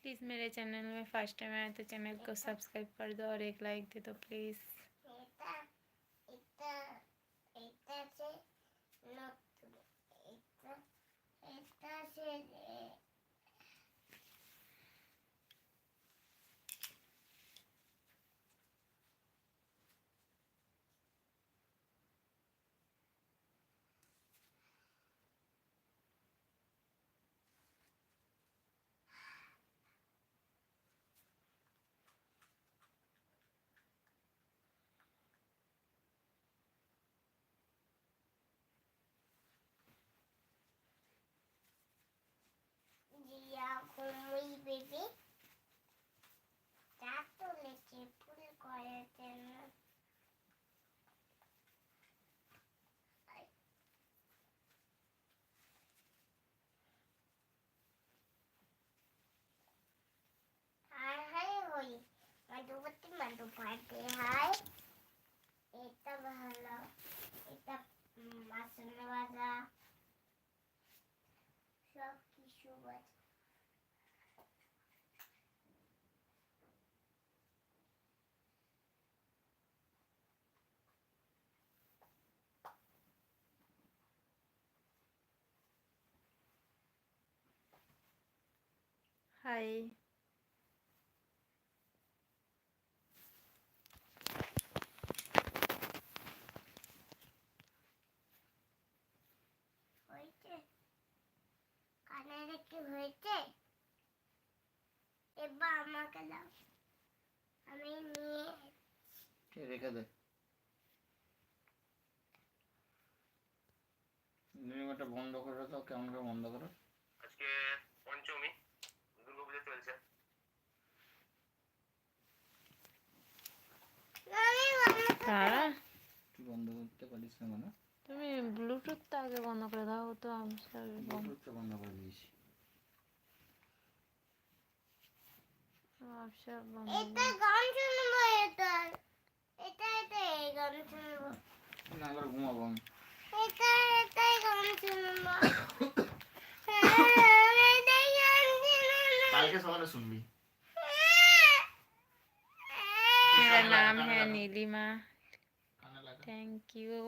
Please मेरे channel में first time आए तो चैनल को सब्सक्राइब कर दो और एक लाइक दे दो प्लीज़। বেবি তা তুলেছে ফুল করেছে হাই হাই হই মধুবতী মধুপাতে হাই এটা ভালো এটা মাসুল বাজা সব কিছু বাজা हाय হয়েছে কানে রেখে হয়েছে এবার আমাকে দাও আমি নিয়ে রেখে দে নিয়মটা বন্ধ করে দাও কেমন করে বন্ধ করো আজকে পঞ্চমী দুর্গাপূজা চলছে तारा তুই বন্ধ করতে পারিস না মানে তুমি ব্লুটুথটা আগে বন্ধ করে দাও তো আমি সব ব্লুটুথটা বন্ধ করে দিয়েছি সব বন্ধ এটা গান শুনবো এটা এটা এটা এই গান শুনবো না এবার ঘুমাবো আমি এটা এটাই গান শুনবো কালকে সকালে শুনবি मेरा नाम है नीलिमा কানে লাগা थैंक यू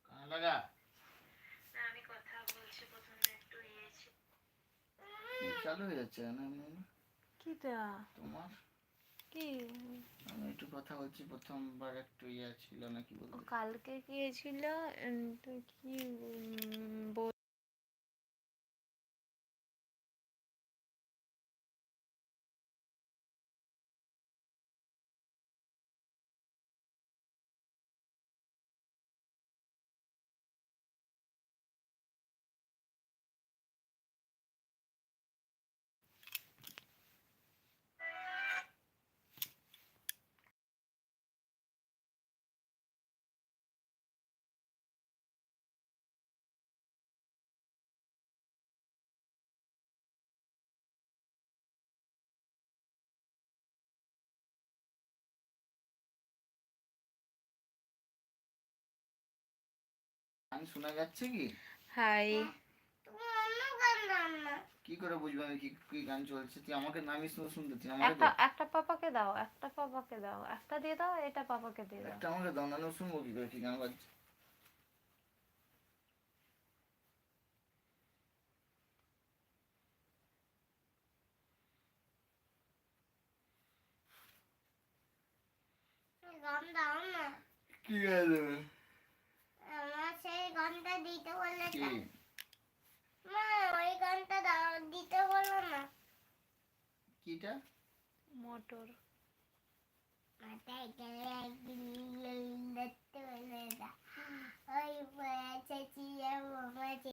কানে লাগা আমি কথা বলছি প্রথমে একটু ইয়েছি চালু হয়ে যাচ্ছে না কিটা তোমার কি আমি একটু কথা বলছি প্রথমবার একটু ইয়ে ছিল না কি বলবো কালকে কি ছিল তো কি গান শোনা যাচ্ছে কি হাই তুমি অন্য গান গাও না কি করে বুঝবো আমি কি কি গান চলছে তুই আমাকে নামিয়ে শুনতে তুই আমাকে একটা দে একটা পাপাকে দাও একটা পাপাকে দাও একটা দিয়ে দাও এটা পাপাকে দিয়ে দাও একটা আমাকে দাও না শুনবো কি করে কি গান বাজছে গান দাও না কি গান দেবে আমার সেই গানটা দিতে বললে কি মা ওই গানটা দাও দিতে বলো না কিটা মোটর মাথায় গেলে একদিন দেখতে বলে ওই চেঁচিয়ে